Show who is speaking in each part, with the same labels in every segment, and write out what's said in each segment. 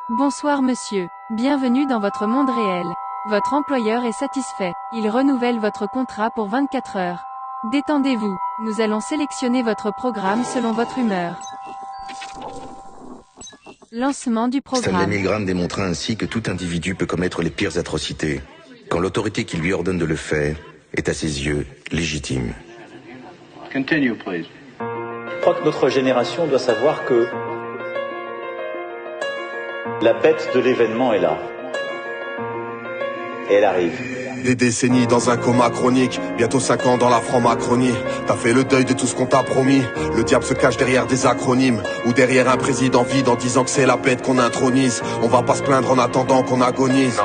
Speaker 1: Bonsoir monsieur. Bienvenue dans votre monde réel. Votre employeur est satisfait. Il renouvelle votre contrat pour 24 heures. Détendez-vous. Nous allons sélectionner votre programme selon votre humeur. Lancement du programme.
Speaker 2: Stanley Milgram démontra ainsi que tout individu peut commettre les pires atrocités, quand l'autorité qui lui ordonne de le faire est à ses yeux légitime.
Speaker 3: Continue, please.
Speaker 4: Je crois que notre génération doit savoir que la bête de l'événement est là. Et elle arrive.
Speaker 5: Des décennies dans un coma chronique, bientôt 5 ans dans la franc-macronie. T'as fait le deuil de tout ce qu'on t'a promis. Le diable se cache derrière des acronymes, ou derrière un président vide en disant que c'est la bête qu'on intronise. On va pas se plaindre en attendant qu'on agonise.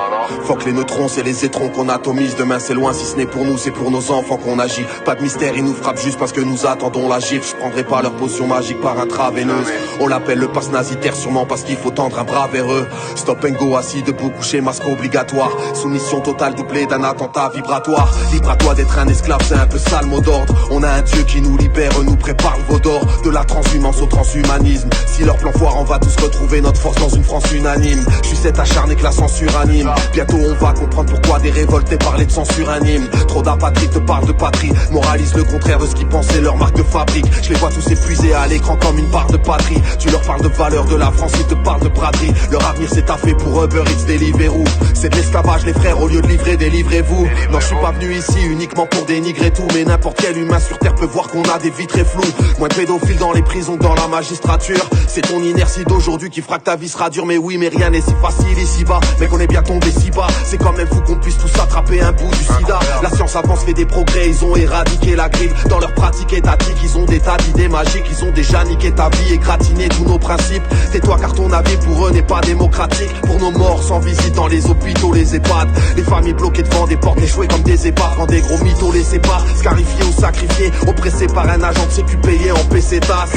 Speaker 5: Fuck les neutrons, c'est les étrons qu'on atomise. Demain c'est loin, si ce n'est pour nous, c'est pour nos enfants qu'on agit. Pas de mystère, ils nous frappent juste parce que nous attendons la gifle. Je prendrai pas leur potion magique par intraveineuse. On l'appelle le pass nasitaire sûrement parce qu'il faut tendre un bras vers eux. Stop and go, assis, debout, couché, masque obligatoire. Soumission totale doublée d'un attentat vibratoire. Libre à toi d'être un esclave, c'est un peu ça le mot d'ordre. On a un Dieu qui nous libère, nous prépare le veau d'or. De la transhumance au transhumanisme. Si leur plan foire, on va tous retrouver notre force dans une France unanime. Je suis cet acharné que la censure anime. Bientôt on va comprendre pourquoi des révoltés parlaient de censure anime. Trop d'apatrie te parlent de patrie, moralise le contraire de ce qu'ils pensaient leur marque de fabrique. Je les vois tous épuisés à l'écran comme une part de patrie. Tu leur parles de valeur de la France, ils te parlent de braderie. Leur avenir c'est taffé pour Uber Eats, Deliveroo. C'est de l'esclavage les frères, au lieu de livrer, délivrez-vous. Non, je suis pas venu ici uniquement pour dénigrer tout, mais n'importe quel humain sur terre peut voir qu'on a des vies très floues. Moins de pédophiles dans les prisons que dans la magistrature. C'est ton inertie d'aujourd'hui qui fera que ta vie sera dure. Mais oui, mais rien n'est si facile ici bas. Mais qu'on est bien tombé si bas. C'est quand même fou qu'on puisse tous attraper un bout du sida. La science avance, fait des progrès, ils ont éradiqué la grippe. Dans leur pratique étatique, ils ont des tas d'idées magiques. Ils ont déjà niqué ta vie et gratiné tous nos principes. Tais-toi car ton avis pour eux n'est pas démocratique. Pour nos morts sans visite dans les hôpitaux, les EHPAD. Les familles bloquées devant des portes échouées comme des épaves. Quand des gros mythos les séparent, scarifiés ou sacrifiés, oppressés par un agent de sécu payé en PC tasse.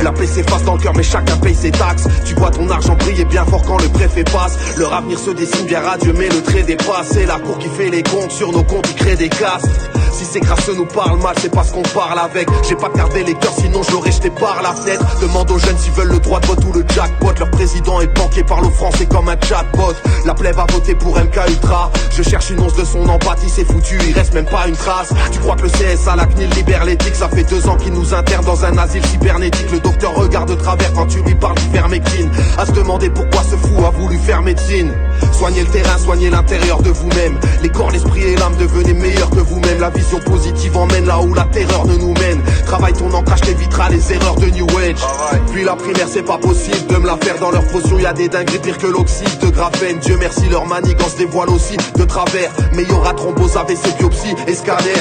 Speaker 5: La paix s'efface dans le cœur mais chacun paye ses taxes. Tu vois ton argent briller bien fort quand le préfet passe. Leur avenir se dessine bien radieux mais le trait dépasse. C'est la cour qui fait les comptes, sur nos comptes ils créent des castes. Si ces crasseux nous parlent mal, c'est parce qu'on parle avec. J'ai pas de carte d'électeur, sinon je l'aurais jeté par la fenêtre. Demande aux jeunes s'ils veulent le droit de vote ou le jackpot. Leur président est banqué par l'eau français comme un chatbot. La plèbe a voté pour MK Ultra. Je cherche une once de son empathie, c'est foutu, il reste même pas une trace. Tu crois que le CSA, la CNIL libère l'éthique? Ça fait 2 ans qu'ils nous internent dans un asile cybernétique. Le docteur regarde de travers quand tu lui parles d'ivermectine. À se demander pourquoi ce fou a voulu faire médecine. Soignez le terrain, soignez l'intérieur de vous-même. Les corps, l'esprit et l'âme, devenez meilleurs que vous-même. La vision positive emmène là où la terreur ne nous mène. Travaille ton ancrage, t'éviteras les erreurs de New Age. Puis la primaire c'est pas possible de me la faire dans leur potion. Y'a des dingueries pires que l'oxyde de graphène. Dieu merci leur manigance dévoile aussi de travers. Mais y'aura thrombose, AVC, biopsie et scanner.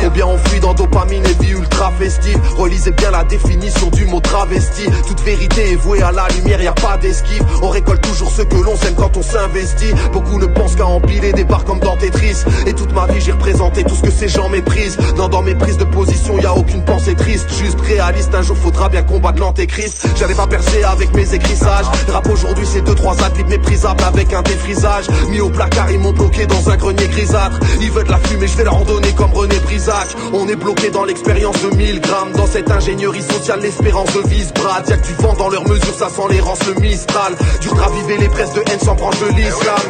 Speaker 5: Combien on fuit dans dopamine et vie ultra festive. Relisez bien la définition du mot travesti. Toute vérité est vouée à la lumière, y'a pas d'esquive. On récolte toujours ce que l'on sème quand on s'investit. Beaucoup ne pensent qu'à empiler des barres comme dans Tetris. Et toute ma vie j'ai représenté tout ce que ces gens méprisent. Non, dans mes prises de position y'a aucune pensée triste. Juste réaliste, un jour faudra bien combattre l'antéchrist. J'avais pas percé avec mes écrissages. Rap aujourd'hui c'est 2-3 athlètes méprisables avec un défrisage. Mis au placard, ils m'ont bloqué dans un grenier grisâtre. Ils veulent de la fumée, je vais leur en donner comme René Brisac. On est bloqué dans l'expérience de 1000 grammes. Dans cette ingénierie sociale, l'espérance de vise brade. Y'a que du vent dans leurs mesures, ça sent l'errance, le Mistral. Dur de raviver les presses de haine sans branche de l'islam.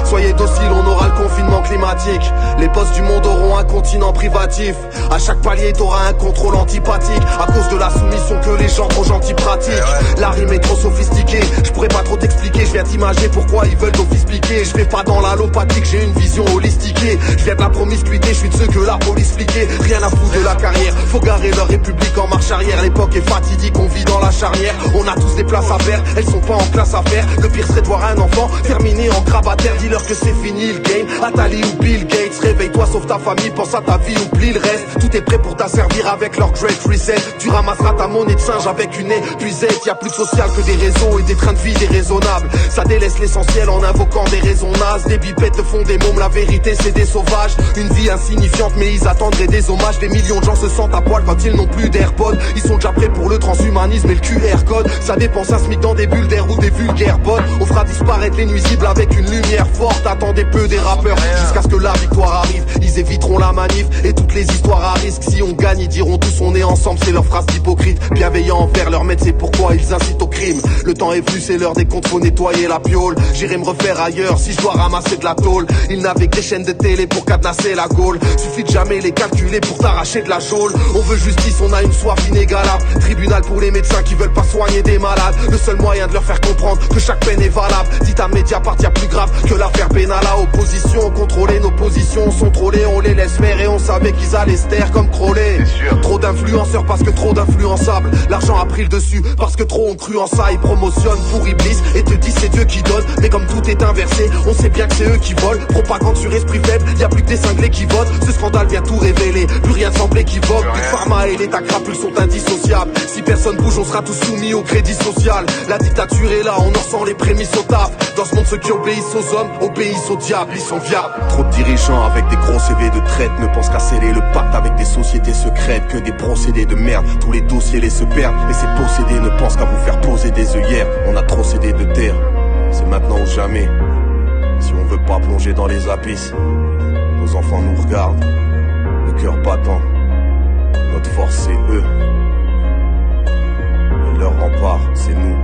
Speaker 5: Soyez dociles, on aura le confinement climatique. Les boss du monde auront un continent privatif. À chaque palier t'auras un contrôle antipathique. À cause de la soumission que les gens trop gentils pratiquent. La rime est trop sophistiquée, je pourrais pas trop t'expliquer. Je viens t'imager pourquoi ils veulent d'office piquer. Je vais pas dans l'allopathique, j'ai une vision holistiquée. Je viens de la promiscuité, je suis de ceux que la police fliquait. Rien à foutre de la carrière, faut garer leur république en marche arrière. L'époque est fatidique, on vit dans la charnière. On a tous des places à faire, elles sont pas en classe à faire. Le pire serait de voir un enfant terminé en grabataire. Dis-leur que c'est fini le game, Atali ou Bill Gates. Réveille-toi, sauve ta famille, pense à ta vie, oublie le reste. Tout est prêt pour t'asservir avec leur great reset. Tu ramasseras ta monnaie de singe avec une épuisette. Y'a plus de social que des réseaux et des trains de vie déraisonnables. Ça délaisse l'essentiel en invoquant des raisons nazes. Des bipettes font des mômes, la vérité c'est des sauvages. Une vie insignifiante mais ils attendraient des hommages. Des millions de gens se sentent à poil quand ils n'ont plus d'AirPods. Ils sont déjà prêts pour le transhumanisme et le QR code. Ça dépense un SMIC dans des bulles d'air ou des vulgaires bots. On fera disparaître les nuisibles avec une lumière forte. Attendez peu des rappeurs jusqu'à ce que la victoire arrive. Ils éviteront la manif et toutes les histoires à risque. Si on gagne ils diront tous on est ensemble. C'est leur phrase d'hypocrite. Bienveillant envers leur maître, c'est pourquoi ils incitent au crime. Le temps est venu, c'est l'heure des comptes, faut nettoyer la la piole. J'irai me refaire ailleurs si je dois ramasser de la tôle. Ils n'avaient que des chaînes de télé pour cadenasser la Gaule. Suffit de jamais les calculer pour t'arracher de la geôle. On veut justice, on a une soif inégalable. Tribunal pour les médecins qui veulent pas soigner des malades. Le seul moyen de leur faire comprendre que chaque peine est valable. Dit à Mediapart, y'a plus grave que l'affaire Benalla. Opposition, contrôler nos positions sont trollés. On les laisse faire et on savait qu'ils allaient se taire comme Crowley. Trop d'influenceurs parce que trop d'influençables. L'argent a pris le dessus parce que trop ont cru en ça. Ils promotionnent pour Iblis et te disent c'est Dieu qui donne. Mais comme tout est inversé, on sait bien que c'est eux qui volent. Propagande sur esprit faible, y'a plus que des cinglés qui votent. Ce scandale vient tout révéler, plus rien ne semble équivoque. Big Pharma et l'état crapule sont indissociables. Si personne bouge, on sera tous soumis au crédit social. La dictature est là, on en sent les prémices au taf. Dans ce monde, ceux qui obéissent aux hommes obéissent au diable, ils sont viables. Trop de dirigeants avec des gros CV de traite ne pensent qu'à sceller le pacte avec des sociétés secrètes. Que des procédés de merde, tous les dossiers les se perdent. Et ces possédés ne pensent qu'à vous faire poser des œillères. On a trop cédé de terre, c'est maintenant ou jamais. Si on veut pas plonger dans les abysses, nos enfants nous regardent, le cœur battant. Notre force c'est eux, et leur rempart c'est nous.